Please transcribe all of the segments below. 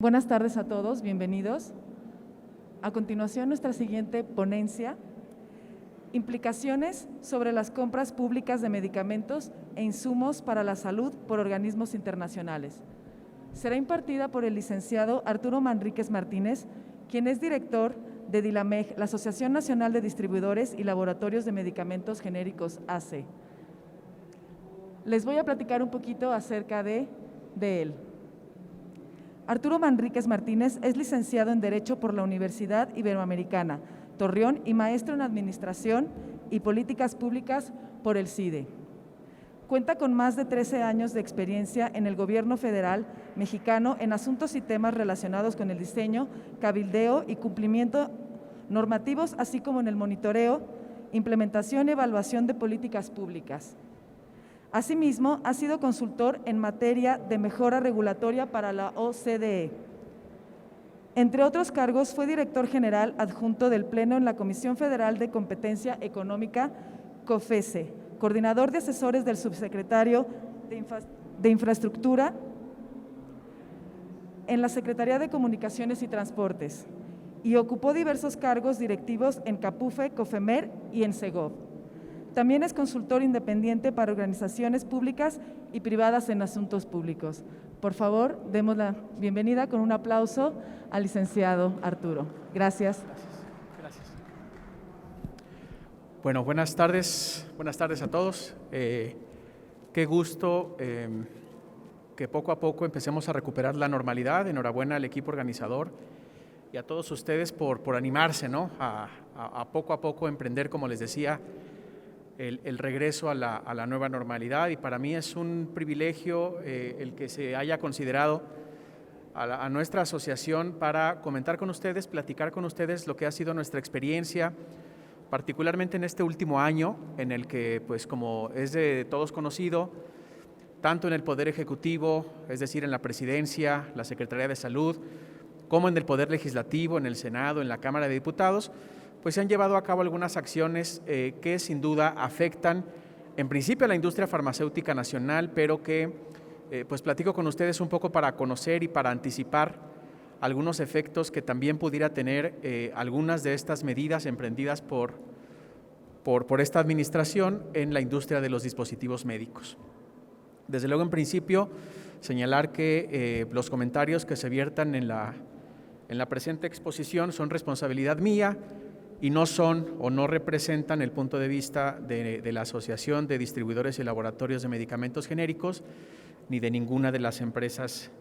Buenas tardes a todos, bienvenidos. A continuación, nuestra siguiente ponencia, implicaciones sobre las compras públicas de medicamentos e insumos para la salud por organismos internacionales. Será impartida por el licenciado Arturo Manríquez Martínez, quien es director de DILAMEG, la Asociación Nacional de Distribuidores y Laboratorios de Medicamentos Genéricos AC. Les voy a platicar un poquito acerca de él. Arturo Manríquez Martínez es licenciado en Derecho por la Universidad Iberoamericana, Torreón, y maestro en Administración y Políticas Públicas por el CIDE. Cuenta con más de 13 años de experiencia en el Gobierno federal mexicano en asuntos y temas relacionados con el diseño, cabildeo y cumplimiento normativos, así como en el monitoreo, implementación y evaluación de políticas públicas. Asimismo, ha sido consultor en materia de mejora regulatoria para la OCDE. Entre otros cargos, fue director general adjunto del Pleno en la Comisión Federal de Competencia Económica, COFESE, coordinador de asesores del subsecretario de Infraestructura en la Secretaría de Comunicaciones y Transportes, y ocupó diversos cargos directivos en CAPUFE, COFEMER y en SEGOV. También es consultor independiente para organizaciones públicas y privadas en asuntos públicos. Por favor, demos la bienvenida con un aplauso al licenciado Arturo. Gracias. Gracias. Bueno, buenas tardes a todos. Qué gusto que poco a poco empecemos a recuperar la normalidad. Enhorabuena al equipo organizador y a todos ustedes por animarse, ¿no? a poco a poco emprender, como les decía, el regreso a la nueva normalidad, y para mí es un privilegio el que se haya considerado a nuestra asociación para comentar con ustedes, platicar con ustedes lo que ha sido nuestra experiencia, particularmente en este último año, en el que, pues como es de todos conocido, tanto en el Poder Ejecutivo, es decir, en la Presidencia, la Secretaría de Salud, como en el Poder Legislativo, en el Senado, en la Cámara de Diputados, pues se han llevado a cabo algunas acciones que sin duda afectan en principio a la industria farmacéutica nacional, pero que pues platico con ustedes un poco para conocer y para anticipar algunos efectos que también pudiera tener algunas de estas medidas emprendidas por esta administración en la industria de los dispositivos médicos. Desde luego, en principio, señalar que los comentarios que se viertan en la presente exposición son responsabilidad mía, y no son o no representan el punto de vista de la Asociación de Distribuidores y Laboratorios de Medicamentos Genéricos, ni de ninguna de las empresas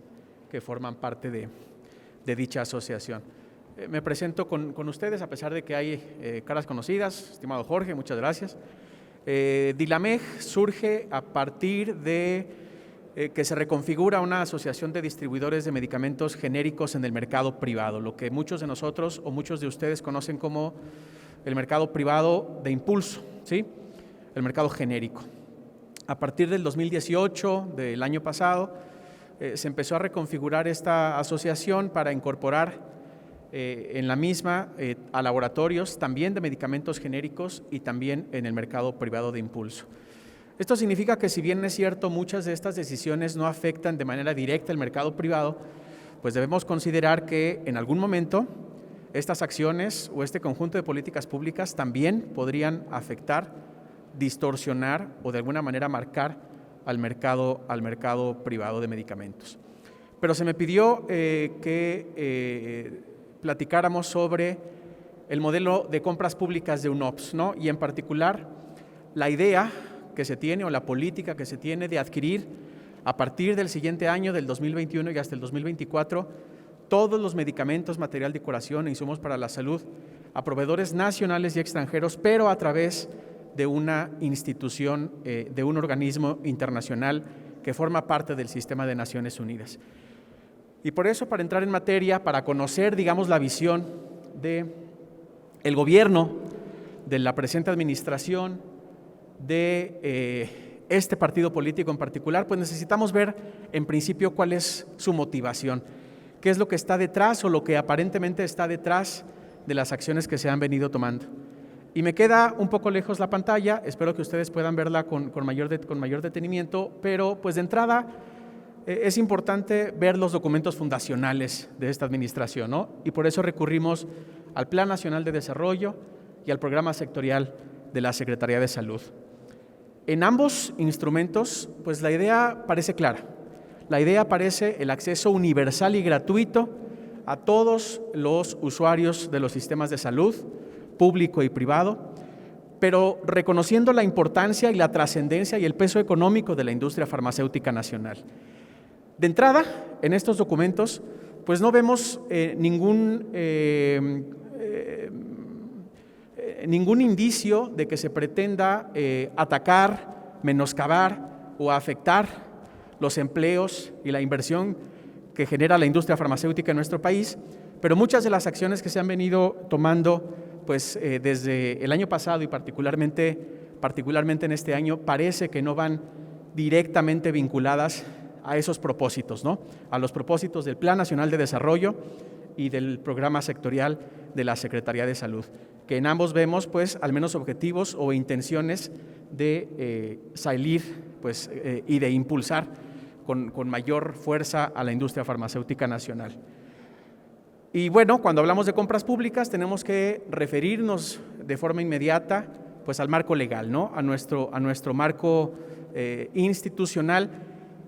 que forman parte de dicha asociación. Me presento con ustedes, a pesar de que hay caras conocidas. Estimado Jorge, muchas gracias. DILAMEG surge a partir de que se reconfigura una asociación de distribuidores de medicamentos genéricos en el mercado privado, lo que muchos de nosotros o muchos de ustedes conocen como el mercado privado de impulso, ¿sí? El mercado genérico. A partir del 2018, del año pasado, se empezó a reconfigurar esta asociación para incorporar en la misma a laboratorios también de medicamentos genéricos y también en el mercado privado de impulso. Esto significa que, si bien es cierto, muchas de estas decisiones no afectan de manera directa el mercado privado, pues debemos considerar que en algún momento estas acciones o este conjunto de políticas públicas también podrían afectar, distorsionar o de alguna manera marcar al mercado privado de medicamentos. Pero se me pidió que platicáramos sobre el modelo de compras públicas de UNOPS, ¿no? Y en particular la idea que se tiene o la política que se tiene de adquirir a partir del siguiente año, del 2021 y hasta el 2024, todos los medicamentos, material de curación e insumos para la salud a proveedores nacionales y extranjeros, pero a través de una institución, de un organismo internacional que forma parte del sistema de Naciones Unidas. Y por eso, para entrar en materia, para conocer, digamos, la visión del gobierno, de la presente administración, de este partido político en particular, pues necesitamos ver en principio cuál es su motivación, qué es lo que está detrás o lo que aparentemente está detrás de las acciones que se han venido tomando. Y me queda un poco lejos la pantalla, espero que ustedes puedan verla con mayor detenimiento, pero pues de entrada es importante ver los documentos fundacionales de esta administración, ¿no? Y por eso recurrimos al Plan Nacional de Desarrollo y al Programa Sectorial de la Secretaría de Salud. En ambos instrumentos, pues la idea parece clara. La idea parece el acceso universal y gratuito a todos los usuarios de los sistemas de salud, público y privado, pero reconociendo la importancia y la trascendencia y el peso económico de la industria farmacéutica nacional. De entrada, en estos documentos, pues no vemos ningún indicio de que se pretenda atacar, menoscabar o afectar los empleos y la inversión que genera la industria farmacéutica en nuestro país, pero muchas de las acciones que se han venido tomando pues, desde el año pasado y particularmente en este año, parece que no van directamente vinculadas a esos propósitos, ¿no? A los propósitos del Plan Nacional de Desarrollo y del Programa Sectorial de la Secretaría de Salud, que en ambos vemos pues al menos objetivos o intenciones de salir pues, y de impulsar con mayor fuerza a la industria farmacéutica nacional. Y bueno, cuando hablamos de compras públicas tenemos que referirnos de forma inmediata pues, al marco legal, ¿no? a nuestro marco institucional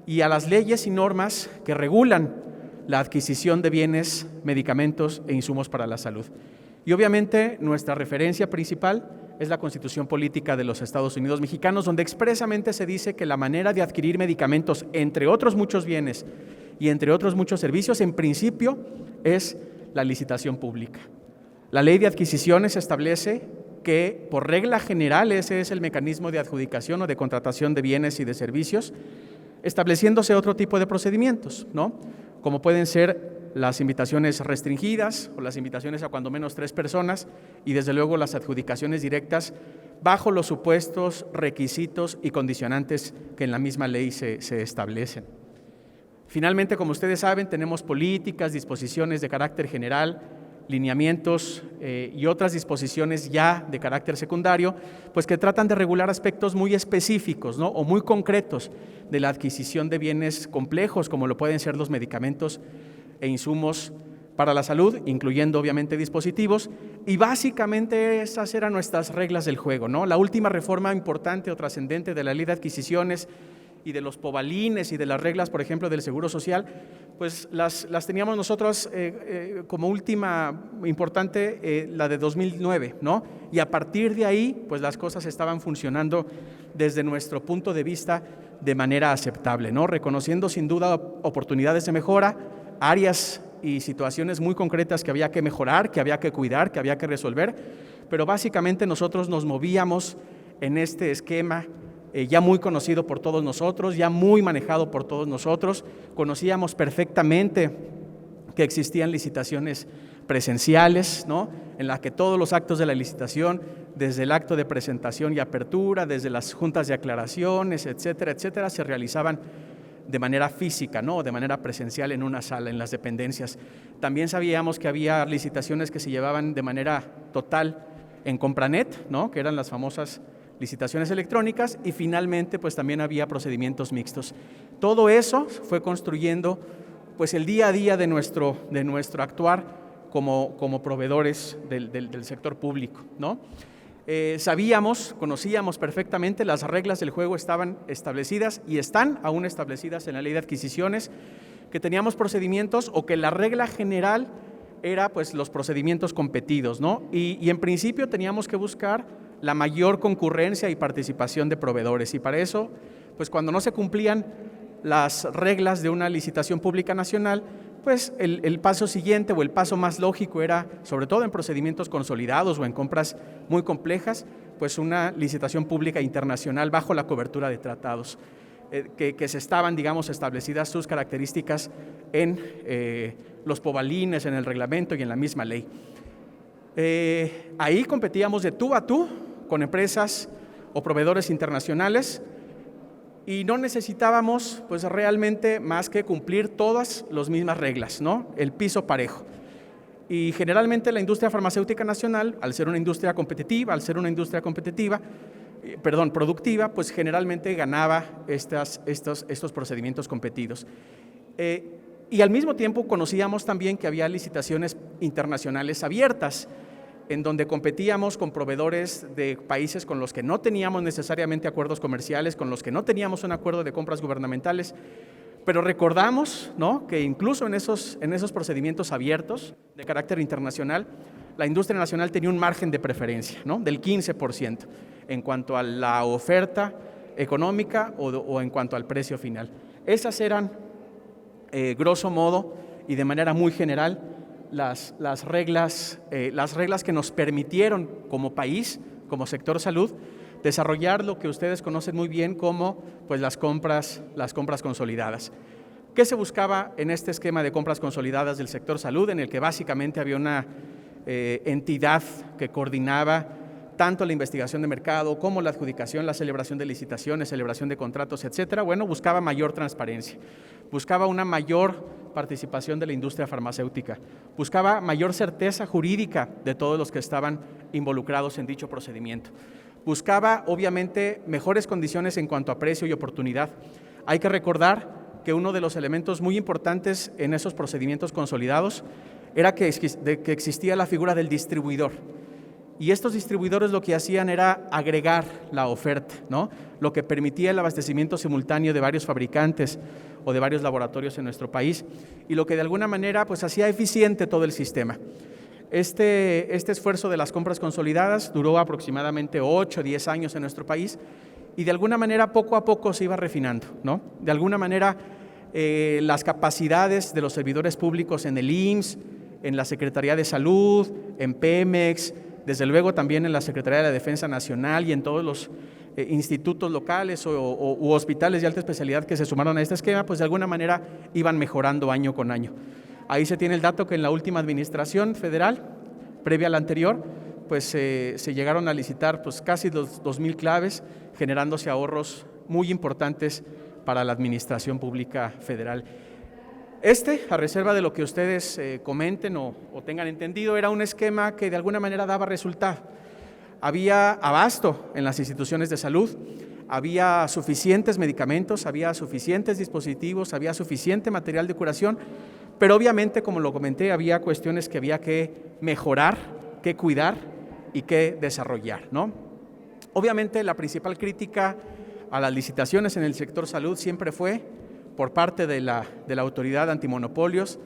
y a las leyes y normas que regulan la adquisición de bienes, medicamentos e insumos para la salud. Y obviamente nuestra referencia principal es la Constitución Política de los Estados Unidos Mexicanos, donde expresamente se dice que la manera de adquirir medicamentos, entre otros muchos bienes y entre otros muchos servicios, en principio es la licitación pública. La Ley de Adquisiciones establece que, por regla general, ese es el mecanismo de adjudicación o de contratación de bienes y de servicios, estableciéndose otro tipo de procedimientos, ¿no? Como pueden ser las invitaciones restringidas o las invitaciones a cuando menos 3 personas y desde luego las adjudicaciones directas bajo los supuestos, requisitos y condicionantes que en la misma ley se establecen. Finalmente, como ustedes saben, tenemos políticas, disposiciones de carácter general, lineamientos y otras disposiciones ya de carácter secundario, pues que tratan de regular aspectos muy específicos, ¿no? O muy concretos de la adquisición de bienes complejos, como lo pueden ser los medicamentos e insumos para la salud, incluyendo obviamente dispositivos, y básicamente esas eran nuestras reglas del juego, ¿no? La última reforma importante o trascendente de la Ley de Adquisiciones y de los pobalines y de las reglas, por ejemplo, del Seguro Social, pues las teníamos nosotros como última importante la de 2009, ¿no? Y a partir de ahí, pues las cosas estaban funcionando desde nuestro punto de vista de manera aceptable, ¿no? Reconociendo sin duda oportunidades de mejora, áreas y situaciones muy concretas que había que mejorar, que había que cuidar, que había que resolver, pero básicamente nosotros nos movíamos en este esquema ya muy conocido por todos nosotros, ya muy manejado por todos nosotros. Conocíamos perfectamente que existían licitaciones presenciales, ¿no? En las que todos los actos de la licitación, desde el acto de presentación y apertura, desde las juntas de aclaraciones, etcétera, etcétera, se realizaban de manera física, ¿no? De manera presencial en una sala, en las dependencias. También sabíamos que había licitaciones que se llevaban de manera total en Compranet, ¿no? Que eran las famosas licitaciones electrónicas, y finalmente pues también había procedimientos mixtos. Todo eso fue construyendo pues el día a día de nuestro actuar como proveedores del sector público, ¿no? Conocíamos perfectamente, las reglas del juego estaban establecidas y están aún establecidas en la Ley de Adquisiciones, que teníamos procedimientos o que la regla general era pues los procedimientos competidos, ¿no? Y en principio teníamos que buscar la mayor concurrencia y participación de proveedores, y para eso, pues cuando no se cumplían las reglas de una licitación pública nacional, pues el paso siguiente o el paso más lógico era, sobre todo en procedimientos consolidados o en compras muy complejas, pues una licitación pública internacional bajo la cobertura de tratados, que se estaban, digamos, establecidas sus características en los pobalines, en el reglamento y en la misma ley. Ahí competíamos de tú a tú con empresas o proveedores internacionales y no necesitábamos pues realmente más que cumplir todas las mismas reglas, ¿no? El piso parejo. Y generalmente la industria farmacéutica nacional, al ser una industria competitiva, productiva, pues generalmente ganaba estos procedimientos competidos. Y al mismo tiempo conocíamos también que había licitaciones internacionales abiertas, en donde competíamos con proveedores de países con los que no teníamos necesariamente acuerdos comerciales, con los que no teníamos un acuerdo de compras gubernamentales, pero recordamos, ¿no?, que incluso en esos procedimientos abiertos de carácter internacional, la industria nacional tenía un margen de preferencia, ¿no?, del 15% en cuanto a la oferta económica o en cuanto al precio final. Esas eran, grosso modo y de manera muy general, las reglas que nos permitieron como país, como sector salud, desarrollar lo que ustedes conocen muy bien como pues, las compras consolidadas. ¿Qué se buscaba en este esquema de compras consolidadas del sector salud, en el que básicamente había una entidad que coordinaba tanto la investigación de mercado como la adjudicación, la celebración de licitaciones, celebración de contratos, etcétera? Bueno, buscaba mayor transparencia, buscaba una mayor participación de la industria farmacéutica, buscaba mayor certeza jurídica de todos los que estaban involucrados en dicho procedimiento, buscaba obviamente mejores condiciones en cuanto a precio y oportunidad. Hay que recordar que uno de los elementos muy importantes en esos procedimientos consolidados era que existía la figura del distribuidor. Y estos distribuidores lo que hacían era agregar la oferta, ¿no?, lo que permitía el abastecimiento simultáneo de varios fabricantes o de varios laboratorios en nuestro país, y lo que de alguna manera pues, hacía eficiente todo el sistema. Este esfuerzo de las compras consolidadas duró aproximadamente 8 o 10 años en nuestro país, y de alguna manera poco a poco se iba refinando, ¿no? De alguna manera las capacidades de los servidores públicos en el IMSS, en la Secretaría de Salud, en Pemex, desde luego también en la Secretaría de la Defensa Nacional y en todos los institutos locales u hospitales de alta especialidad que se sumaron a este esquema, pues de alguna manera iban mejorando año con año. Ahí se tiene el dato que en la última administración federal, previa a la anterior, pues se llegaron a licitar pues, casi 2,000 claves, generándose ahorros muy importantes para la administración pública federal. A reserva de lo que ustedes comenten o tengan entendido, era un esquema que de alguna manera daba resultado. Había abasto en las instituciones de salud, había suficientes medicamentos, había suficientes dispositivos, había suficiente material de curación, pero obviamente, como lo comenté, había cuestiones que había que mejorar, que cuidar y que desarrollar, ¿no? Obviamente, la principal crítica a las licitaciones en el sector salud siempre fue, por parte de la autoridad antimonopolios,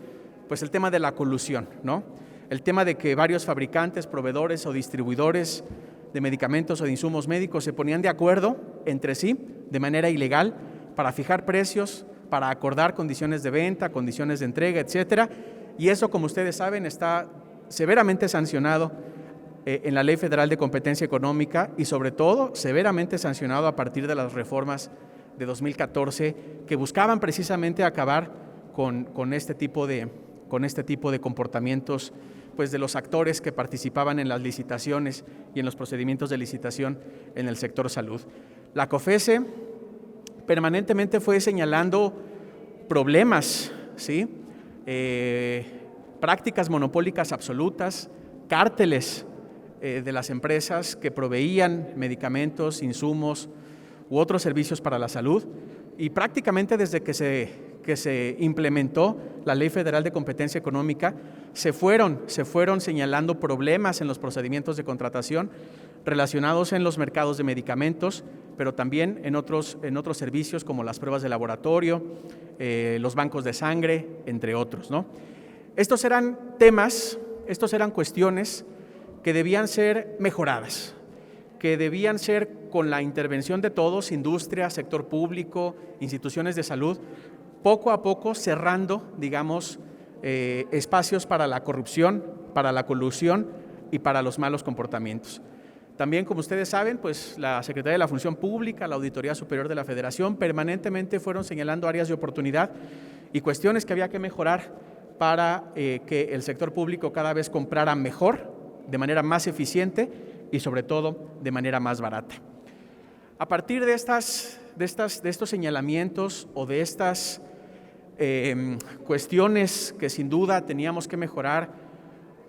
pues el tema de la colusión, ¿no? El tema de que varios fabricantes, proveedores o distribuidores de medicamentos o de insumos médicos se ponían de acuerdo entre sí de manera ilegal para fijar precios, para acordar condiciones de venta, condiciones de entrega, etcétera. Y eso, como ustedes saben, está severamente sancionado en la Ley Federal de Competencia Económica y sobre todo severamente sancionado a partir de las reformas de 2014 que buscaban precisamente acabar con este tipo de comportamientos pues, de los actores que participaban en las licitaciones y en los procedimientos de licitación en el sector salud. La COFESE permanentemente fue señalando problemas, ¿sí? Prácticas monopólicas absolutas, cárteles de las empresas que proveían medicamentos, insumos u otros servicios para la salud, y prácticamente desde que se implementó la Ley Federal de Competencia Económica se fueron señalando problemas en los procedimientos de contratación relacionados en los mercados de medicamentos, pero también en otros servicios como las pruebas de laboratorio, los bancos de sangre, entre otros, ¿no? Estos eran temas, eran cuestiones que debían ser mejoradas, que debían ser con la intervención de todos, industria, sector público, instituciones de salud, poco a poco cerrando, digamos, espacios para la corrupción, para la colusión y para los malos comportamientos. También, como ustedes saben, pues la Secretaría de la Función Pública, la Auditoría Superior de la Federación, permanentemente fueron señalando áreas de oportunidad y cuestiones que había que mejorar para que el sector público cada vez comprara mejor, de manera más eficiente y sobre todo de manera más barata. A partir de estos señalamientos o de estas cuestiones que sin duda teníamos que mejorar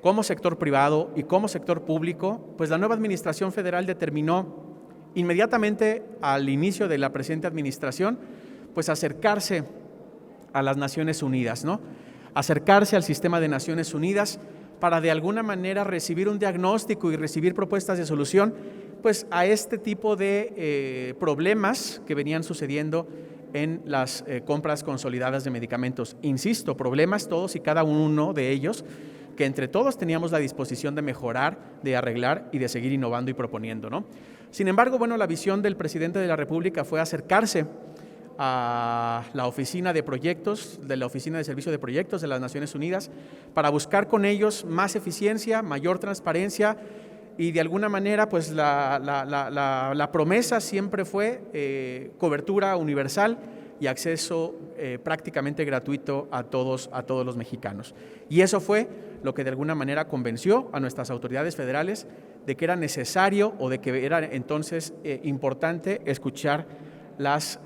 como sector privado y como sector público, pues la nueva administración federal determinó inmediatamente al inicio de la presente administración, pues acercarse a las Naciones Unidas, ¿no? Acercarse al sistema de Naciones Unidas para de alguna manera recibir un diagnóstico y recibir propuestas de solución, pues a este tipo de problemas que venían sucediendo en las compras consolidadas de medicamentos. Insisto, problemas todos y cada uno de ellos que entre todos teníamos la disposición de mejorar, de arreglar y de seguir innovando y proponiendo, ¿no? Sin embargo, bueno, la visión del presidente de la República fue acercarse a la oficina de proyectos, de la Oficina de Servicio de Proyectos de las Naciones Unidas, para buscar con ellos más eficiencia, mayor transparencia y de alguna manera pues la promesa siempre fue cobertura universal y acceso prácticamente gratuito a todos los mexicanos. Y eso fue lo que de alguna manera convenció a nuestras autoridades federales de que era necesario o de que era entonces importante escuchar las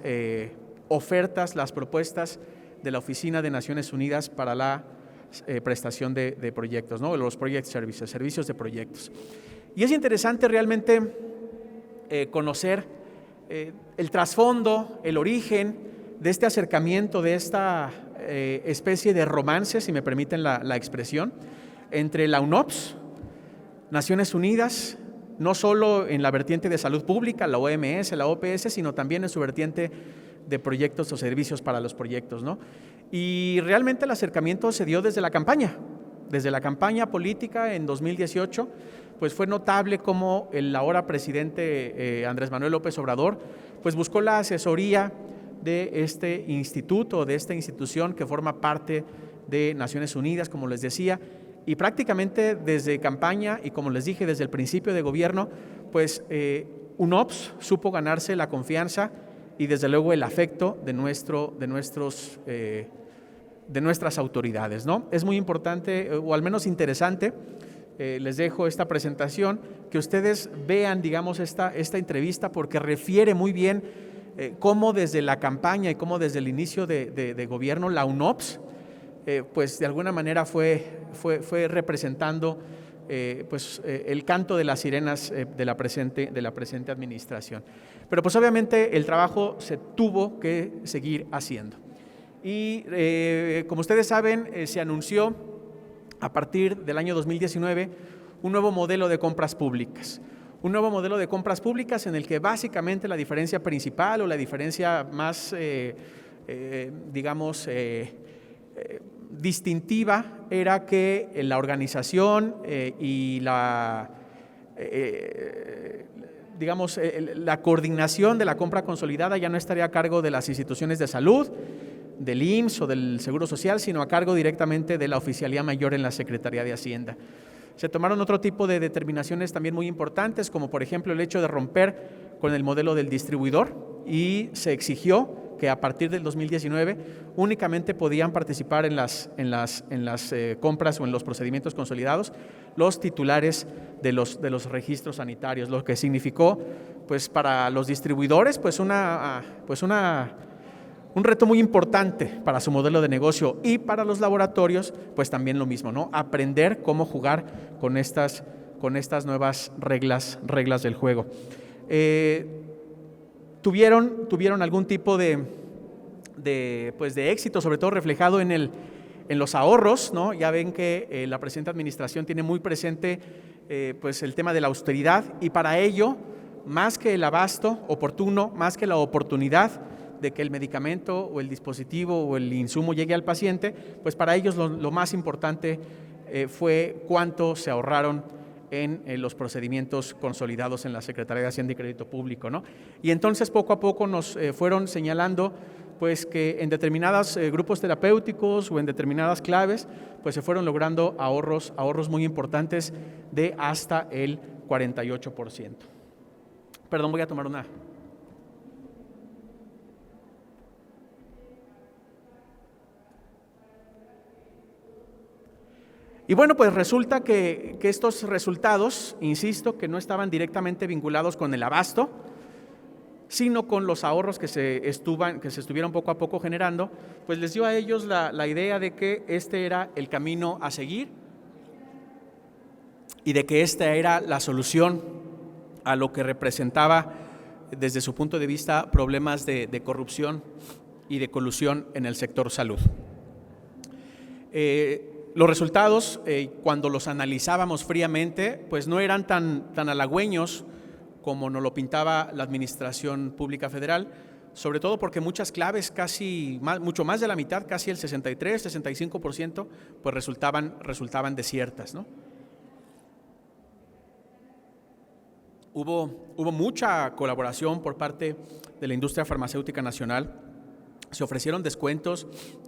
ofertas, las propuestas de la Oficina de Naciones Unidas para la prestación de proyectos, ¿no? Los project services, servicios de proyectos. Y es interesante realmente conocer el trasfondo, el origen de este acercamiento, de esta especie de romance, si me permiten la expresión, entre la UNOPS, Naciones Unidas, no solo en la vertiente de salud pública, la OMS, la OPS, sino también en su vertiente de proyectos o servicios para los proyectos, ¿no? Y realmente el acercamiento se dio desde la campaña política en 2018, pues fue notable cómo el ahora presidente Andrés Manuel López Obrador, pues buscó la asesoría de este instituto, de esta institución que forma parte de Naciones Unidas, como les decía, y prácticamente desde campaña y como les dije desde el principio de gobierno, pues UNOPS supo ganarse la confianza y desde luego el afecto de nuestras autoridades, ¿no? Es muy importante o al menos interesante, les dejo esta presentación, que ustedes vean, digamos, esta entrevista porque refiere muy bien cómo desde la campaña y cómo desde el inicio de gobierno la UNOPS pues de alguna manera fue representando el canto de las sirenas de la presente administración. Pero pues obviamente el trabajo se tuvo que seguir haciendo. Y como ustedes saben, se anunció a partir del año 2019 un nuevo modelo de compras públicas. Un nuevo modelo de compras públicas en el que básicamente la diferencia principal o la diferencia más, distintiva era que la organización y la coordinación de la compra consolidada ya no estaría a cargo de las instituciones de salud, del IMSS o del Seguro Social, sino a cargo directamente de la Oficialía Mayor en la Secretaría de Hacienda. Se tomaron otro tipo de determinaciones también muy importantes, como por ejemplo el hecho de romper con el modelo del distribuidor y se exigió que a partir del 2019 únicamente podían participar en las compras o en los procedimientos consolidados los titulares de los registros sanitarios, lo que significó pues para los distribuidores pues un reto muy importante para su modelo de negocio y para los laboratorios pues también lo mismo, ¿no? Aprender cómo jugar con estas nuevas reglas del juego. Tuvieron algún tipo de éxito, sobre todo reflejado en los ahorros, ¿no? Ya ven que la presente administración tiene muy presente pues el tema de la austeridad y para ello, más que el abasto oportuno, más que la oportunidad de que el medicamento o el dispositivo o el insumo llegue al paciente, pues para ellos lo más importante fue cuánto se ahorraron en los procedimientos consolidados en la Secretaría de Hacienda y Crédito Público, ¿no? Y entonces poco a poco nos fueron señalando pues que en determinados grupos terapéuticos o en determinadas claves pues se fueron logrando ahorros muy importantes de hasta el 48%. Perdón, voy a tomar una. Y bueno, pues resulta que estos resultados, insisto, que no estaban directamente vinculados con el abasto, sino con los ahorros que se estuvieron poco a poco generando, pues les dio a ellos la idea de que este era el camino a seguir y de que esta era la solución a lo que representaba desde su punto de vista, problemas de corrupción y de colusión en el sector salud. Los resultados, cuando los analizábamos fríamente, pues no eran tan halagüeños como nos lo pintaba la Administración Pública Federal, sobre todo porque muchas claves, mucho más de la mitad, casi el 63-65%, pues resultaban desiertas, ¿no? Hubo mucha colaboración por parte de la industria farmacéutica nacional. Se ofrecieron descuentos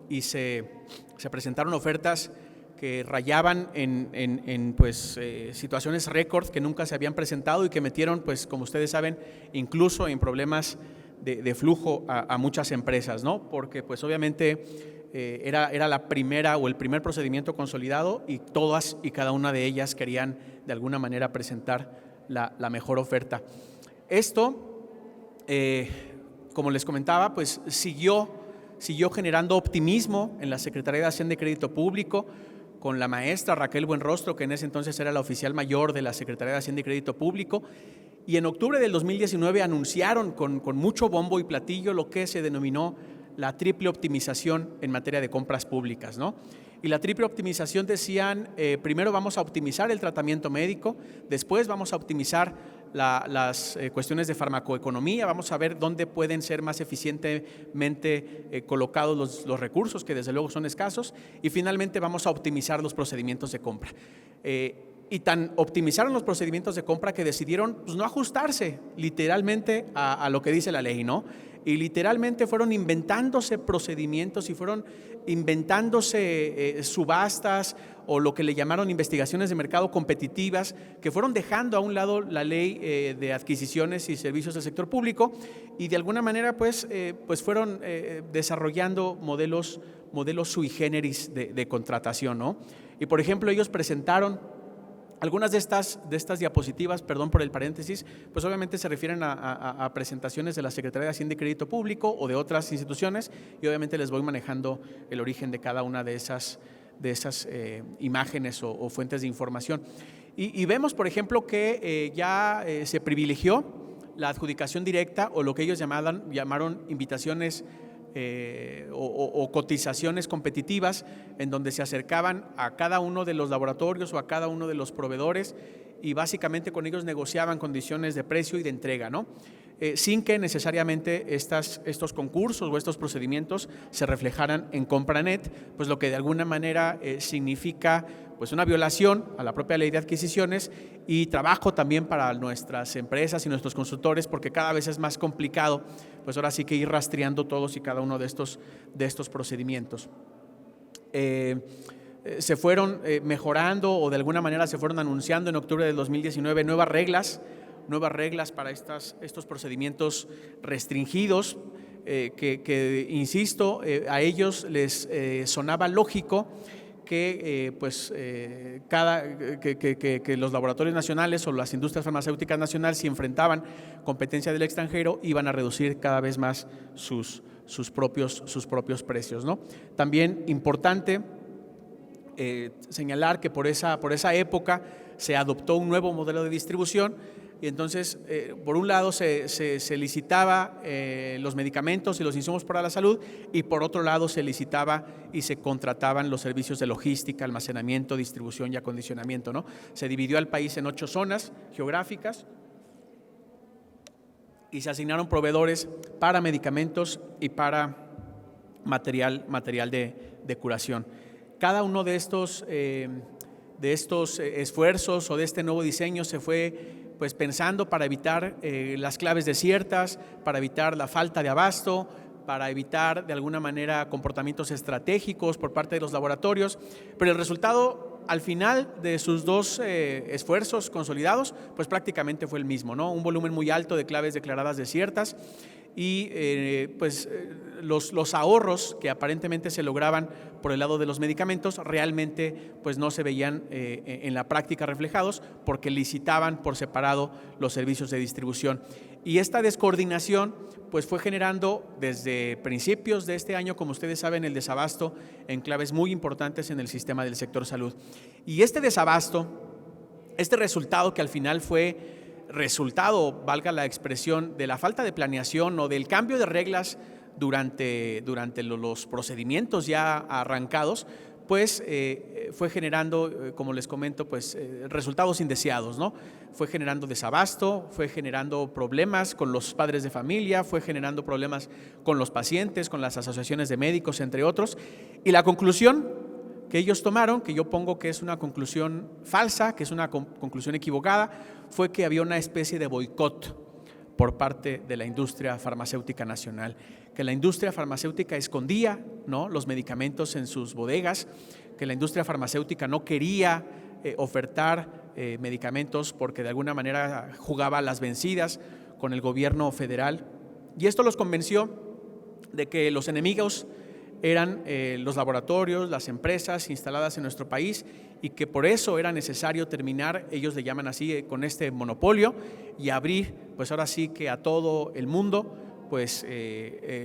y se presentaron ofertas que rayaban en situaciones récord que nunca se habían presentado y que metieron, pues como ustedes saben, incluso en problemas de flujo a muchas empresas, ¿no? Porque pues obviamente era la primera o el primer procedimiento consolidado y todas y cada una de ellas querían de alguna manera presentar la mejor oferta. Esto, como les comentaba, pues siguió generando optimismo en la Secretaría de Hacienda y Crédito Público, con la maestra Raquel Buenrostro, que en ese entonces era la oficial mayor de la Secretaría de Hacienda y Crédito Público, y en octubre del 2019 anunciaron con mucho bombo y platillo lo que se denominó la triple optimización en materia de compras públicas, ¿no? Y la triple optimización decían, primero vamos a optimizar el tratamiento médico, después vamos a optimizar las cuestiones de farmacoeconomía, vamos a ver dónde pueden ser más eficientemente colocados los recursos, que desde luego son escasos, y finalmente vamos a optimizar los procedimientos de compra. Y tan optimizaron los procedimientos de compra que decidieron pues, no ajustarse literalmente a lo que dice la ley, ¿no? Y literalmente fueron inventándose procedimientos y fueron inventándose subastas o lo que le llamaron investigaciones de mercado competitivas, que fueron dejando a un lado la ley de adquisiciones y servicios del sector público y de alguna manera pues fueron desarrollando modelos sui generis de contratación, ¿no? Y por ejemplo ellos presentaron algunas de estas diapositivas, perdón por el paréntesis, pues obviamente se refieren a presentaciones de la Secretaría de Hacienda y Crédito Público o de otras instituciones y obviamente les voy manejando el origen de cada una de esas imágenes o fuentes de información. Y vemos, por ejemplo, que ya se privilegió la adjudicación directa o lo que ellos llamaron invitaciones o cotizaciones competitivas en donde se acercaban a cada uno de los laboratorios o a cada uno de los proveedores y básicamente con ellos negociaban condiciones de precio y de entrega, ¿no? Sin que necesariamente estos concursos o estos procedimientos se reflejaran en Compranet, pues lo que de alguna manera significa pues una violación a la propia ley de adquisiciones y trabajo también para nuestras empresas y nuestros consultores, porque cada vez es más complicado, pues ahora sí que ir rastreando todos y cada uno de estos procedimientos. Se fueron mejorando o de alguna manera se fueron anunciando en octubre del 2019 nuevas reglas para estos procedimientos restringidos que insisto, a ellos les sonaba lógico que que los laboratorios nacionales o las industrias farmacéuticas nacionales, si enfrentaban competencia del extranjero, iban a reducir cada vez más sus propios precios, ¿no? También importante señalar que por esa época se adoptó un nuevo modelo de distribución y entonces, por un lado, se licitaba los medicamentos y los insumos para la salud y por otro lado se licitaba y se contrataban los servicios de logística, almacenamiento, distribución y acondicionamiento, ¿no? Se dividió al país en 8 zonas geográficas y se asignaron proveedores para medicamentos y para material de curación. Cada uno de estos esfuerzos o de este nuevo diseño se fue pues pensando para evitar las claves desiertas, para evitar la falta de abasto, para evitar de alguna manera comportamientos estratégicos por parte de los laboratorios, pero el resultado al final de sus dos esfuerzos consolidados pues prácticamente fue el mismo, ¿no? Un volumen muy alto de claves declaradas desiertas y los ahorros que aparentemente se lograban por el lado de los medicamentos realmente pues no se veían en la práctica reflejados porque licitaban por separado los servicios de distribución. Y esta descoordinación pues fue generando desde principios de este año, como ustedes saben, el desabasto en claves muy importantes en el sistema del sector salud. Y este desabasto, este resultado que al final fue resultado, valga la expresión, de la falta de planeación o del cambio de reglas durante los procedimientos ya arrancados, pues fue generando, como les comento, pues resultados indeseados, ¿no? Fue generando desabasto, fue generando problemas con los padres de familia, fue generando problemas con los pacientes, con las asociaciones de médicos, entre otros. Y la conclusión que ellos tomaron, que yo pongo que es una conclusión falsa, que es una conclusión equivocada, fue que había una especie de boicot por parte de la industria farmacéutica nacional, que la industria farmacéutica escondía, ¿no?, los medicamentos en sus bodegas, que la industria farmacéutica no quería ofertar medicamentos porque de alguna manera jugaba a las vencidas con el gobierno federal. Y esto los convenció de que los enemigos eran los laboratorios, las empresas instaladas en nuestro país, y que por eso era necesario terminar, ellos le llaman así, con este monopolio y abrir, pues ahora sí que a todo el mundo, pues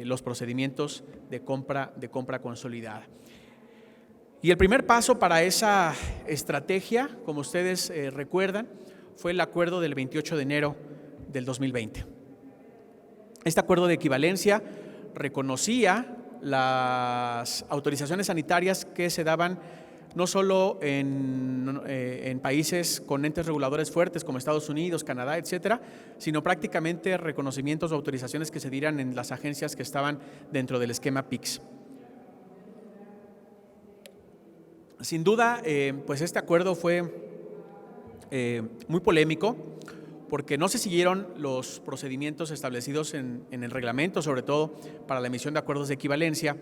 los procedimientos de compra consolidada. Y el primer paso para esa estrategia, como ustedes recuerdan, fue el acuerdo del 28 de enero del 2020. Este acuerdo de equivalencia reconocía las autorizaciones sanitarias que se daban no solo en países con entes reguladores fuertes como Estados Unidos, Canadá, etcétera, sino prácticamente reconocimientos o autorizaciones que se dieran en las agencias que estaban dentro del esquema PICS. Sin duda, pues este acuerdo fue muy polémico porque no se siguieron los procedimientos establecidos en el reglamento, sobre todo para la emisión de acuerdos de equivalencia.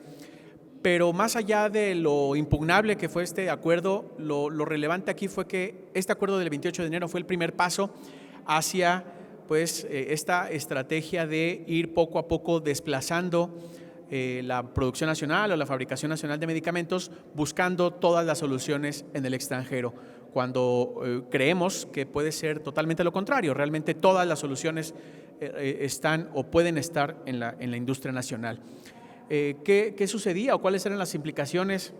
Pero más allá de lo impugnable que fue este acuerdo, lo relevante aquí fue que este acuerdo del 28 de enero fue el primer paso hacia pues, esta estrategia de ir poco a poco desplazando la producción nacional o la fabricación nacional de medicamentos, buscando todas las soluciones en el extranjero, cuando creemos que puede ser totalmente lo contrario. Realmente todas las soluciones están o pueden estar en la industria nacional. ¿Qué sucedía o cuáles eran las implicaciones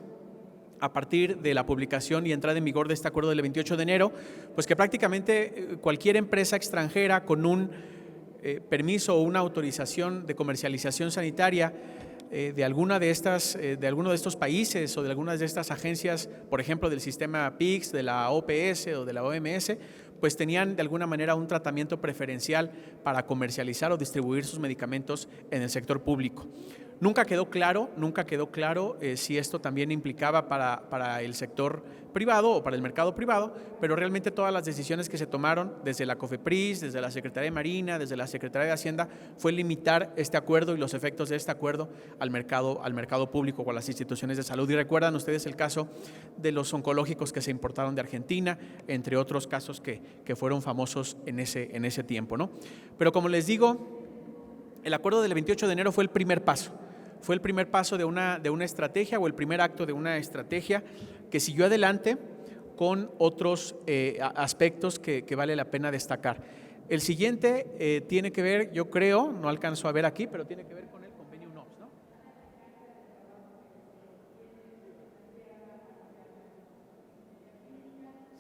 a partir de la publicación y entrada en vigor de este acuerdo del 28 de enero? Pues que prácticamente cualquier empresa extranjera con un permiso o una autorización de comercialización sanitaria de alguno de estos países o de algunas de estas agencias, por ejemplo del sistema PICS, de la OPS o de la OMS, pues tenían de alguna manera un tratamiento preferencial para comercializar o distribuir sus medicamentos en el sector público. Nunca quedó claro si esto también implicaba para el sector privado o para el mercado privado, pero realmente todas las decisiones que se tomaron desde la COFEPRIS, desde la Secretaría de Marina, desde la Secretaría de Hacienda, fue limitar este acuerdo y los efectos de este acuerdo al mercado público o a las instituciones de salud. Y recuerdan ustedes el caso de los oncológicos que se importaron de Argentina, entre otros casos que fueron famosos en ese tiempo, ¿no? Pero como les digo, el acuerdo del 28 de enero fue el primer paso. Fue el primer paso de una estrategia o el primer acto de una estrategia que siguió adelante con otros aspectos que vale la pena destacar. El siguiente tiene que ver, yo creo, no alcanzo a ver aquí, pero tiene que ver con el convenio UNOPS, ¿no?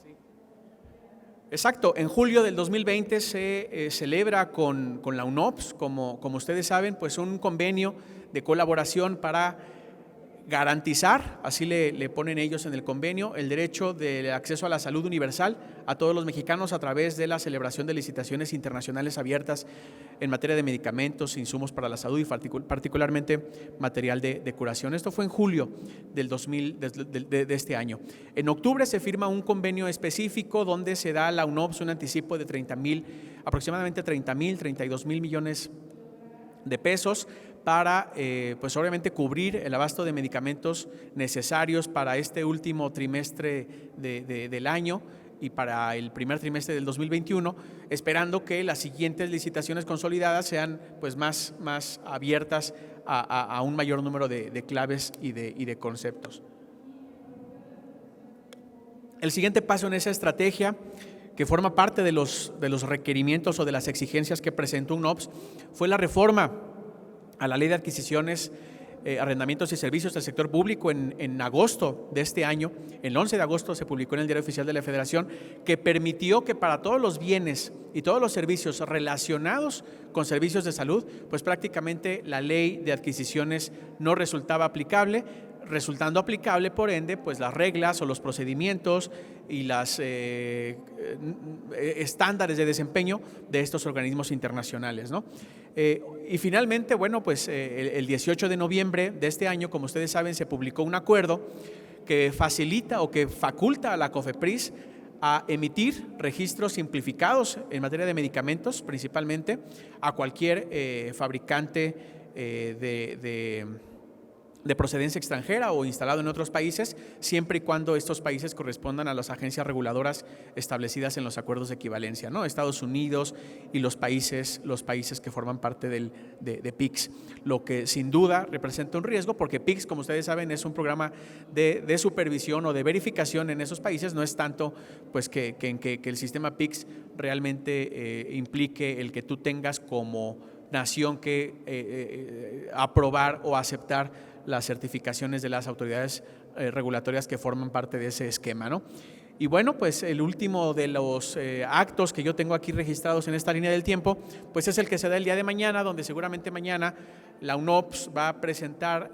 Sí. Exacto, en julio del 2020 se celebra con la UNOPS, como ustedes saben, pues un convenio de colaboración para garantizar, así le ponen ellos en el convenio, el derecho de acceso a la salud universal a todos los mexicanos a través de la celebración de licitaciones internacionales abiertas en materia de medicamentos, insumos para la salud y particularmente material de curación. Esto fue en julio del 2000, de este año. En octubre se firma un convenio específico donde se da a la UNOPS un anticipo de aproximadamente 32 mil millones de pesos para, pues obviamente, cubrir el abasto de medicamentos necesarios para este último trimestre del año y para el primer trimestre del 2021, esperando que las siguientes licitaciones consolidadas sean pues más abiertas a un mayor número de claves y de conceptos. El siguiente paso en esa estrategia, que forma parte de los requerimientos o de las exigencias que presentó UNOPS, fue la reforma a la Ley de Adquisiciones arrendamientos y servicios del sector público en agosto de este año, el 11 de agosto se publicó en el Diario Oficial de la Federación, que permitió que para todos los bienes y todos los servicios relacionados con servicios de salud, pues prácticamente la ley de adquisiciones no resultaba aplicable, resultando aplicable, por ende, pues las reglas o los procedimientos y los estándares de desempeño de estos organismos internacionales, ¿no? Y finalmente, bueno, pues el 18 de noviembre de este año, como ustedes saben, se publicó un acuerdo que facilita o que faculta a la COFEPRIS a emitir registros simplificados en materia de medicamentos, principalmente a cualquier fabricante de procedencia extranjera o instalado en otros países, siempre y cuando estos países correspondan a las agencias reguladoras establecidas en los acuerdos de equivalencia, ¿no? Estados Unidos y los países que forman parte de PICS, lo que sin duda representa un riesgo, porque PICS, como ustedes saben, es un programa de supervisión o de verificación en esos países, no es tanto pues que el sistema PICS realmente implique el que tú tengas como nación que aprobar o aceptar las certificaciones de las autoridades regulatorias que forman parte de ese esquema, ¿no? Y bueno, pues el último de los actos que yo tengo aquí registrados en esta línea del tiempo, pues es el que se da el día de mañana, donde seguramente mañana la UNOPS va a presentar,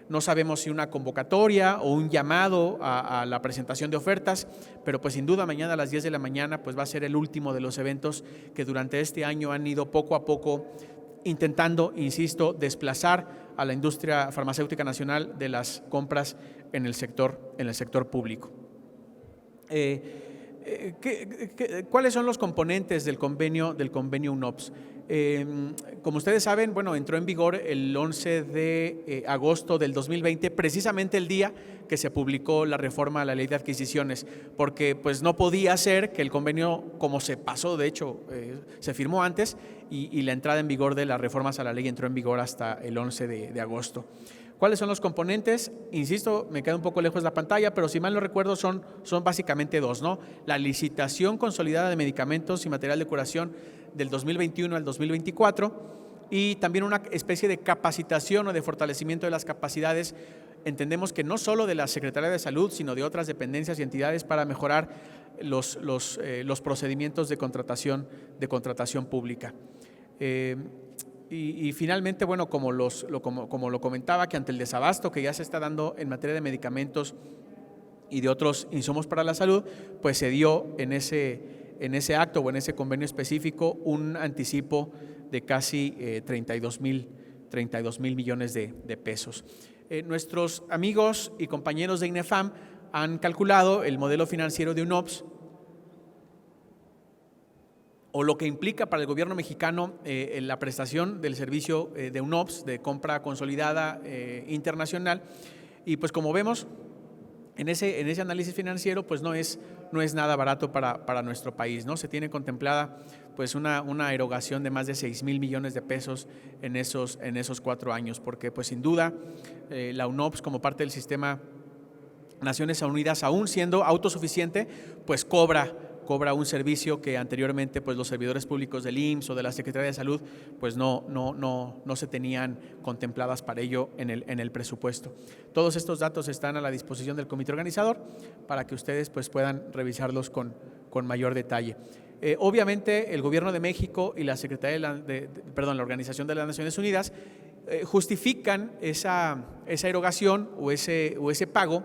no sabemos si una convocatoria o un llamado a la presentación de ofertas, pero pues sin duda mañana a las 10 de la mañana pues va a ser el último de los eventos que durante este año han ido poco a poco intentando, insisto, desplazar a la industria farmacéutica nacional de las compras en el sector público. ¿Cuáles son los componentes del convenio UNOPS? Como ustedes saben, bueno, entró en vigor el 11 de agosto del 2020, precisamente el día que se publicó la reforma a la ley de adquisiciones, porque pues no podía ser que el convenio, como se pasó, de hecho, se firmó antes y la entrada en vigor de las reformas a la ley entró en vigor hasta el 11 de agosto. ¿Cuáles son los componentes? Insisto, me queda un poco lejos la pantalla, pero si mal no recuerdo son básicamente dos, ¿no? La licitación consolidada de medicamentos y material de curación del 2021 al 2024 y también una especie de capacitación o de fortalecimiento de las capacidades, entendemos que no solo de la Secretaría de Salud, sino de otras dependencias y entidades para mejorar los procedimientos de contratación pública. Y finalmente, bueno, como lo comentaba, que ante el desabasto que ya se está dando en materia de medicamentos y de otros insumos para la salud, pues se dio en ese acto o en ese convenio específico un anticipo de casi 32 mil millones de pesos. Nuestros amigos y compañeros de INEFAM han calculado el modelo financiero de UNOPS o lo que implica para el gobierno mexicano la prestación del servicio de UNOPS, de compra consolidada internacional. Y pues como vemos, en ese análisis financiero pues no es nada barato para nuestro país, ¿no? Se tiene contemplada pues una erogación de más de 6 mil millones de pesos en esos 4 años, porque pues sin duda la UNOPS como parte del sistema Naciones Unidas, aún siendo autosuficiente, pues cobra un servicio que anteriormente pues los servidores públicos del IMSS o de la Secretaría de Salud pues no se tenían contempladas para ello en el presupuesto. Todos estos datos están a la disposición del comité organizador para que ustedes pues puedan revisarlos con mayor detalle. Obviamente el Gobierno de México y la la Organización de las Naciones Unidas justifican esa erogación o ese pago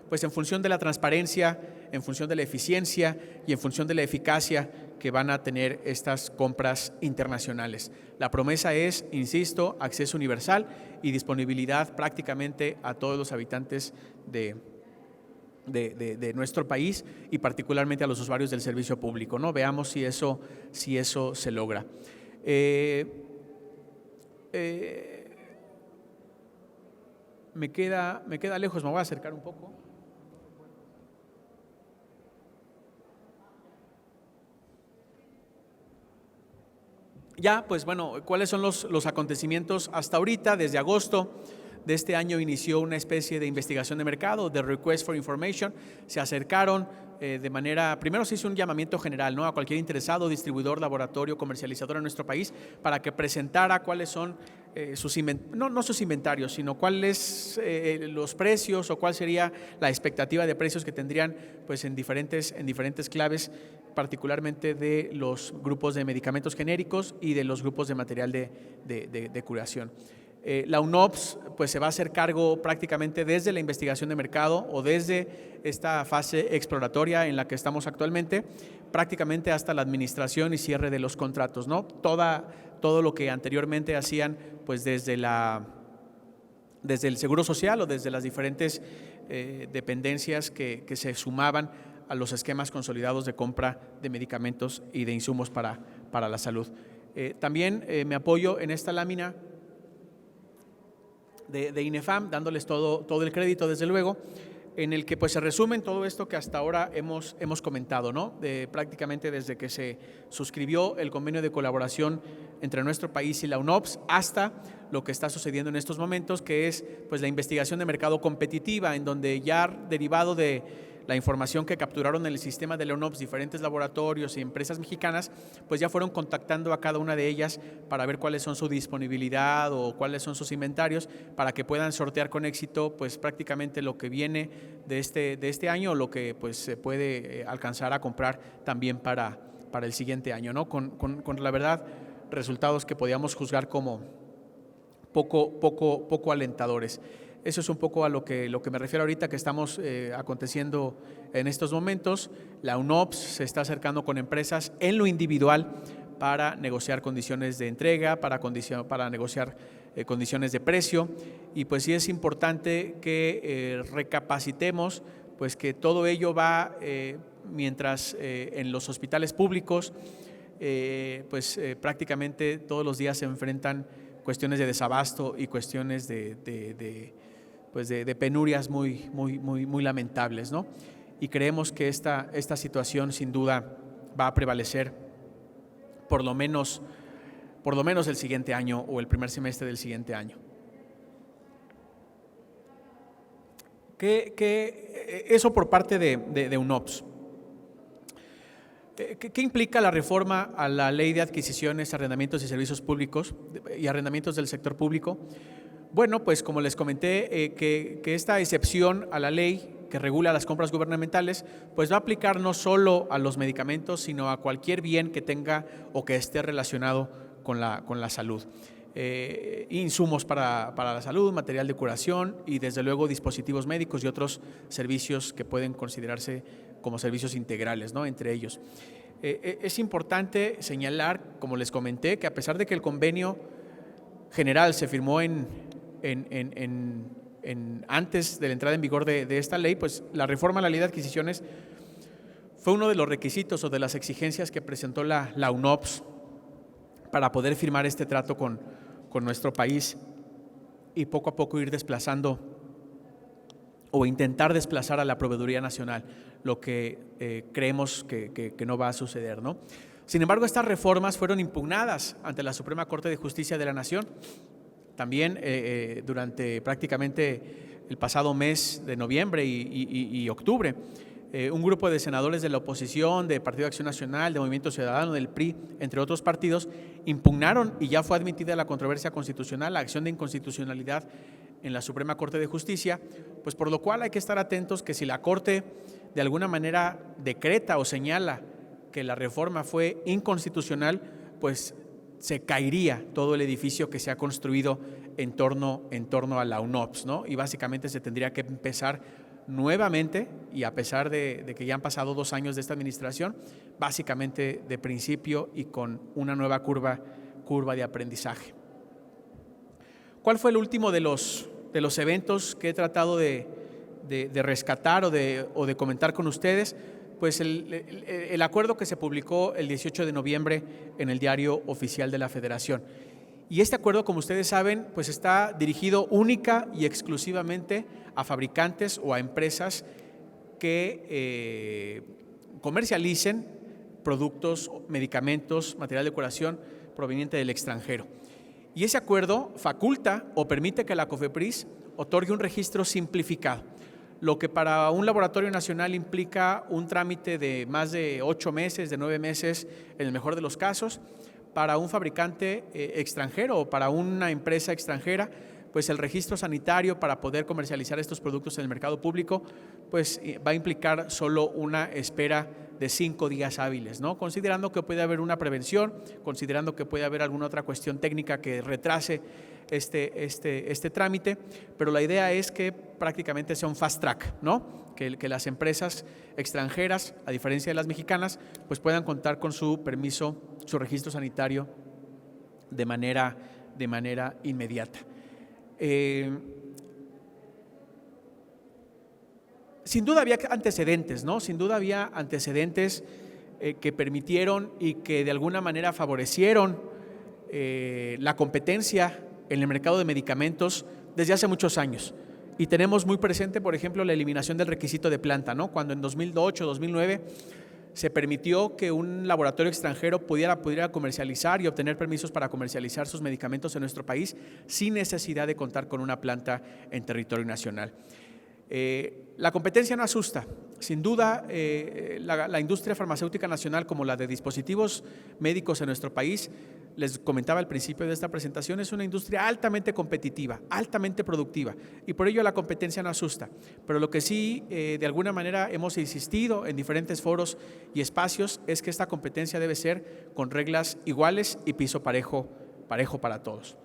pues en función de la transparencia, en función de la eficiencia y en función de la eficacia que van a tener estas compras internacionales. La promesa es, insisto, acceso universal y disponibilidad prácticamente a todos los habitantes de nuestro país y particularmente a los usuarios del servicio público, ¿no? Veamos si eso se logra. Me queda lejos, me voy a acercar un poco. Ya, pues bueno, ¿cuáles son los acontecimientos hasta ahorita? Desde agosto de este año inició una especie de investigación de mercado, de Request for Information. Se acercaron primero se hizo un llamamiento general, ¿no?, a cualquier interesado, distribuidor, laboratorio, comercializador en nuestro país para que presentara cuáles son no sus inventarios, sino cuáles los precios o cuál sería la expectativa de precios que tendrían pues, en diferentes claves, particularmente de los grupos de medicamentos genéricos y de los grupos de material de curación. La UNOPS pues, se va a hacer cargo prácticamente desde la investigación de mercado o desde esta fase exploratoria en la que estamos actualmente, prácticamente hasta la administración y cierre de los contratos, ¿no? Todo lo que anteriormente hacían pues, desde el Seguro Social o desde las diferentes dependencias que se sumaban a los esquemas consolidados de compra de medicamentos y de insumos para la salud. También me apoyo en esta lámina de INEFAM, dándoles todo el crédito, desde luego, en el que pues, se resumen todo esto que hasta ahora hemos comentado, ¿no? Prácticamente desde que se suscribió el convenio de colaboración entre nuestro país y la UNOPS hasta lo que está sucediendo en estos momentos, que es pues, la investigación de mercado competitiva, en donde ya derivado de la información que capturaron en el sistema de la UNOPS diferentes laboratorios y empresas mexicanas, pues ya fueron contactando a cada una de ellas para ver cuáles son su disponibilidad o cuáles son sus inventarios para que puedan sortear con éxito pues prácticamente lo que viene de este año o lo que pues se puede alcanzar a comprar también para el siguiente año, ¿no? Con la verdad resultados que podíamos juzgar como poco alentadores. Eso es un poco a lo que me refiero ahorita que estamos aconteciendo en estos momentos. La UNOPS se está acercando con empresas en lo individual para negociar condiciones de entrega, para negociar condiciones de precio, y pues sí es importante que recapacitemos pues que todo ello va mientras en los hospitales públicos prácticamente todos los días se enfrentan cuestiones de desabasto y cuestiones de penurias muy lamentables, ¿no? Y creemos que esta situación sin duda va a prevalecer por lo menos el siguiente año o el primer semestre del siguiente año. Eso por parte de UNOPS. ¿Qué implica la reforma a la Ley de Adquisiciones, Arrendamientos y Servicios Públicos y Arrendamientos del Sector Público? Bueno, pues como les comenté, que esta excepción a la ley que regula las compras gubernamentales, pues va a aplicar no solo a los medicamentos, sino a cualquier bien que tenga o que esté relacionado con la salud. Insumos para la salud, material de curación y desde luego dispositivos médicos y otros servicios que pueden considerarse como servicios integrales, ¿no? Entre ellos. Es importante señalar, como les comenté, que a pesar de que el convenio general se firmó antes de la entrada en vigor de esta ley, pues la reforma a la Ley de Adquisiciones fue uno de los requisitos o de las exigencias que presentó la UNOPS para poder firmar este trato con nuestro país y poco a poco ir desplazando o intentar desplazar a la Proveeduría Nacional, lo que creemos que no va a suceder, ¿no? Sin embargo, estas reformas fueron impugnadas ante la Suprema Corte de Justicia de la Nación. También durante prácticamente el pasado mes de noviembre y octubre, un grupo de senadores de la oposición, de Partido de Acción Nacional, de Movimiento Ciudadano, del PRI, entre otros partidos, impugnaron y ya fue admitida la controversia constitucional, la acción de inconstitucionalidad en la Suprema Corte de Justicia, pues por lo cual hay que estar atentos que si la Corte de alguna manera decreta o señala que la reforma fue inconstitucional, pues se caería todo el edificio que se ha construido en torno a la UNOPS, ¿no? Y básicamente se tendría que empezar nuevamente, y a pesar de que ya han pasado 2 años de esta administración, básicamente de principio y con una nueva curva de aprendizaje. ¿Cuál fue el último de los eventos que he tratado de rescatar o de comentar con ustedes? Pues el acuerdo que se publicó el 18 de noviembre en el Diario Oficial de la Federación. Y este acuerdo, como ustedes saben, pues está dirigido única y exclusivamente a fabricantes o a empresas que comercialicen productos, medicamentos, material de curación proveniente del extranjero. Y ese acuerdo faculta o permite que la COFEPRIS otorgue un registro simplificado, lo que para un laboratorio nacional implica un trámite de más de 8 meses, de 9 meses en el mejor de los casos, para un fabricante extranjero o para una empresa extranjera, pues el registro sanitario para poder comercializar estos productos en el mercado público, pues va a implicar solo una espera de 5 días hábiles, ¿no? Considerando que puede haber una prevención, considerando que puede haber alguna otra cuestión técnica que retrase este trámite, pero la idea es que prácticamente sea un fast track, ¿no? Que las empresas extranjeras, a diferencia de las mexicanas, pues puedan contar con su permiso, su registro sanitario de manera inmediata. Sin duda había antecedentes, ¿no? Sin duda había antecedentes que permitieron y que de alguna manera favorecieron la competencia en el mercado de medicamentos desde hace muchos años. Y tenemos muy presente, por ejemplo, la eliminación del requisito de planta, ¿no? Cuando en 2008, 2009 se permitió que un laboratorio extranjero pudiera comercializar y obtener permisos para comercializar sus medicamentos en nuestro país sin necesidad de contar con una planta en territorio nacional. La competencia no asusta. Sin duda, la industria farmacéutica nacional, como la de dispositivos médicos en nuestro país, les comentaba al principio de esta presentación, es una industria altamente competitiva, altamente productiva, y por ello la competencia no asusta. Pero lo que sí, de alguna manera, hemos insistido en diferentes foros y espacios es que esta competencia debe ser con reglas iguales y piso parejo para todos.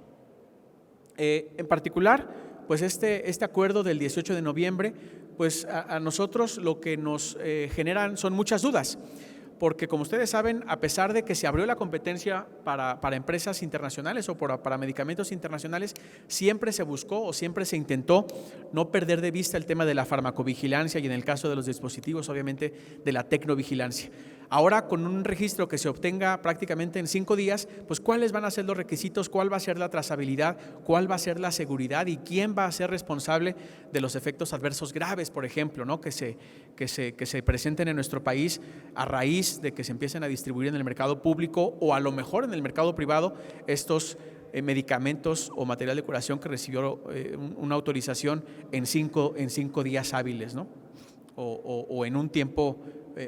En particular, pues este acuerdo del 18 de noviembre, pues a nosotros lo que nos generan son muchas dudas, porque como ustedes saben, a pesar de que se abrió la competencia para empresas internacionales o para medicamentos internacionales, siempre se buscó o siempre se intentó no perder de vista el tema de la farmacovigilancia y en el caso de los dispositivos, obviamente, de la tecnovigilancia. Ahora, con un registro que se obtenga prácticamente en 5 días, pues ¿cuáles van a ser los requisitos? ¿Cuál va a ser la trazabilidad? ¿Cuál va a ser la seguridad? ¿Y quién va a ser responsable de los efectos adversos graves, por ejemplo, ¿no? que se presenten en nuestro país a raíz de que se empiecen a distribuir en el mercado público o a lo mejor en el mercado privado estos medicamentos o material de curación que recibió una autorización en 5 días hábiles, ¿no? o en un tiempo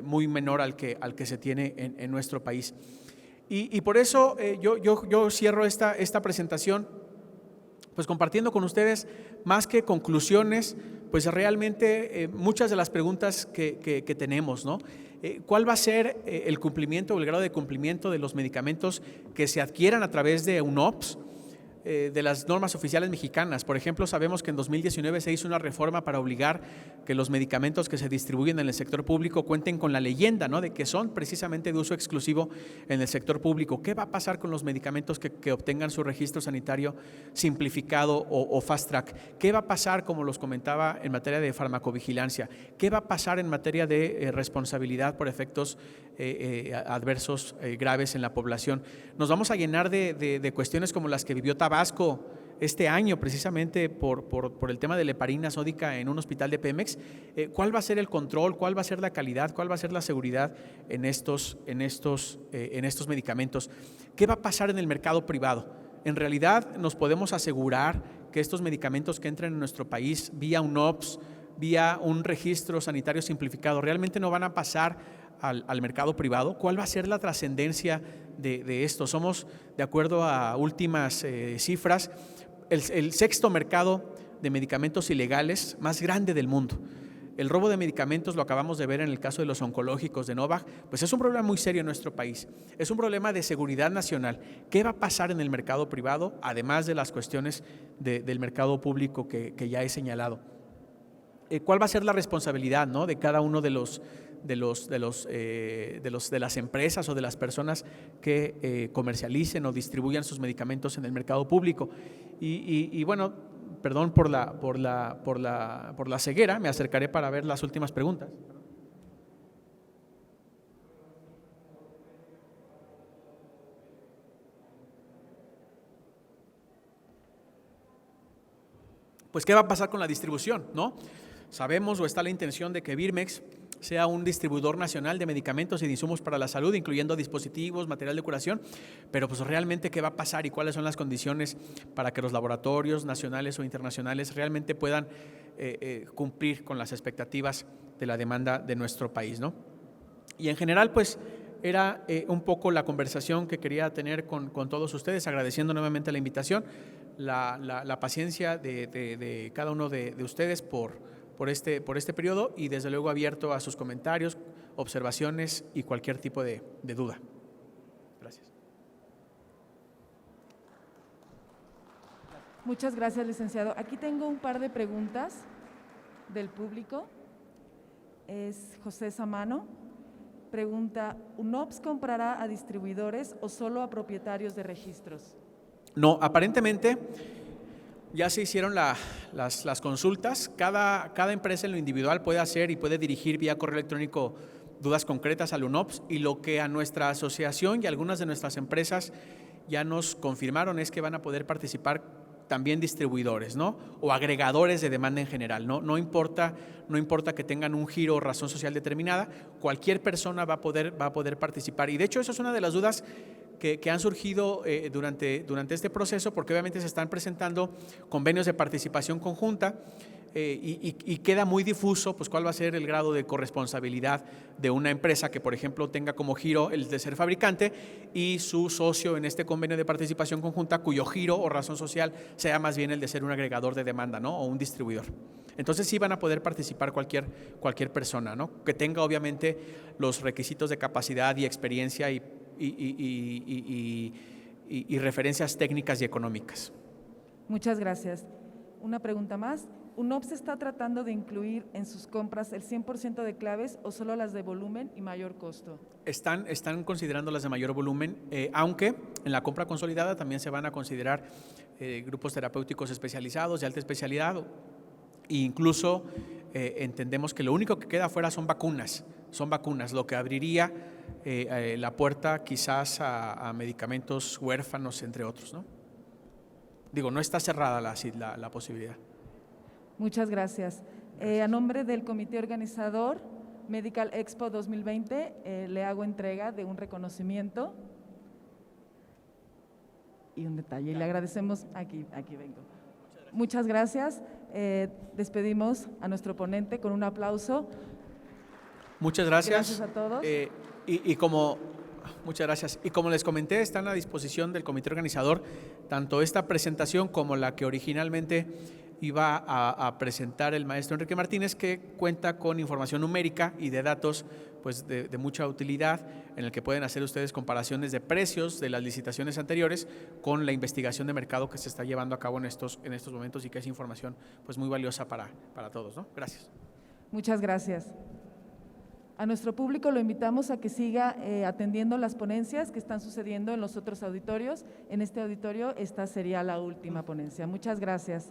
muy menor al que se tiene en nuestro país. Y por eso yo cierro esta presentación pues compartiendo con ustedes más que conclusiones, pues realmente muchas de las preguntas que tenemos, ¿no? ¿Cuál va a ser el cumplimiento o el grado de cumplimiento de los medicamentos que se adquieran a través de UNOPS? De las normas oficiales mexicanas. Por ejemplo, sabemos que en 2019 se hizo una reforma para obligar que los medicamentos que se distribuyen en el sector público cuenten con la leyenda, ¿no? De que son precisamente de uso exclusivo en el sector público. ¿Qué va a pasar con los medicamentos que obtengan su registro sanitario simplificado o fast track? ¿Qué va a pasar, como los comentaba, en materia de farmacovigilancia? ¿Qué va a pasar en materia de responsabilidad por efectos adversos graves en la población? Nos vamos a llenar de cuestiones como las que vivió Tabasco este año, precisamente por el tema de la heparina sódica en un hospital de Pemex. ¿Cuál va a ser el control? ¿Cuál va a ser la calidad? ¿Cuál va a ser la seguridad en estos medicamentos? ¿Qué va a pasar en el mercado privado? En realidad nos podemos asegurar que estos medicamentos que entren en nuestro país vía UNOPS, vía un registro sanitario simplificado, realmente no van a pasar al mercado privado. ¿Cuál va a ser la trascendencia de esto? Somos, de acuerdo a últimas cifras, el sexto mercado de medicamentos ilegales más grande del mundo. El robo de medicamentos, lo acabamos de ver en el caso de los oncológicos de Novavax, pues es un problema muy serio en nuestro país. Es un problema de seguridad nacional. ¿Qué va a pasar en el mercado privado, además de las cuestiones del mercado público que ya he señalado? ¿Cuál va a ser la responsabilidad, ¿no? de cada uno de las empresas o de las personas que comercialicen o distribuyan sus medicamentos en el mercado público? Y bueno, perdón por la ceguera, me acercaré para ver las últimas preguntas. Pues, ¿qué va a pasar con la distribución, no? Sabemos o está la intención de que Birmex sea un distribuidor nacional de medicamentos y de insumos para la salud, incluyendo dispositivos, material de curación, pero pues realmente qué va a pasar y cuáles son las condiciones para que los laboratorios nacionales o internacionales realmente puedan cumplir con las expectativas de la demanda de nuestro país, ¿no? Y en general, pues era un poco la conversación que quería tener con todos ustedes, agradeciendo nuevamente la invitación, la paciencia de cada uno de ustedes por este periodo y desde luego abierto a sus comentarios, observaciones y cualquier tipo de duda. Gracias. Muchas gracias, licenciado. Aquí tengo un par de preguntas del público. Es José Samano. Pregunta, ¿UNOPS comprará a distribuidores o solo a propietarios de registros? No, aparentemente ya se hicieron las consultas. Cada empresa en lo individual puede hacer y puede dirigir vía correo electrónico dudas concretas al UNOPS, y lo que a nuestra asociación y algunas de nuestras empresas ya nos confirmaron es que van a poder participar también distribuidores, ¿no? O agregadores de demanda en general, ¿no? No importa que tengan un giro o razón social determinada, cualquier persona va a poder participar. Y de hecho, eso es una de las dudas que han surgido durante este proceso, porque obviamente se están presentando convenios de participación conjunta y queda muy difuso pues cuál va a ser el grado de corresponsabilidad de una empresa que, por ejemplo, tenga como giro el de ser fabricante y su socio en este convenio de participación conjunta cuyo giro o razón social sea más bien el de ser un agregador de demanda, ¿no? O un distribuidor. Entonces sí van a poder participar cualquier persona, ¿no? Que tenga obviamente los requisitos de capacidad y experiencia y referencias técnicas y económicas. Muchas gracias. Una pregunta más. ¿UNOPS está tratando de incluir en sus compras el 100% de claves o solo las de volumen y mayor costo? Están considerando las de mayor volumen, aunque en la compra consolidada también se van a considerar grupos terapéuticos especializados de alta especialidad, e incluso entendemos que lo único que queda afuera son vacunas, lo que abriría la puerta quizás a medicamentos huérfanos, entre otros, ¿no? Digo, no está cerrada la posibilidad. Muchas gracias. A nombre del comité organizador Medical Expo 2020, le hago entrega de un reconocimiento y un detalle. Y le agradecemos, aquí vengo. Muchas gracias. Despedimos a nuestro ponente con un aplauso. Muchas gracias. Gracias a todos. Muchas gracias. Y como les comenté, están a disposición del comité organizador tanto esta presentación como la que originalmente iba a presentar el maestro Enrique Martínez, que cuenta con información numérica y de datos pues de mucha utilidad, en el que pueden hacer ustedes comparaciones de precios de las licitaciones anteriores con la investigación de mercado que se está llevando a cabo en estos momentos, y que es información pues muy valiosa para todos, ¿no? Gracias. Muchas gracias. A nuestro público lo invitamos a que siga atendiendo las ponencias que están sucediendo en los otros auditorios. En este auditorio esta sería la última ponencia. Muchas gracias.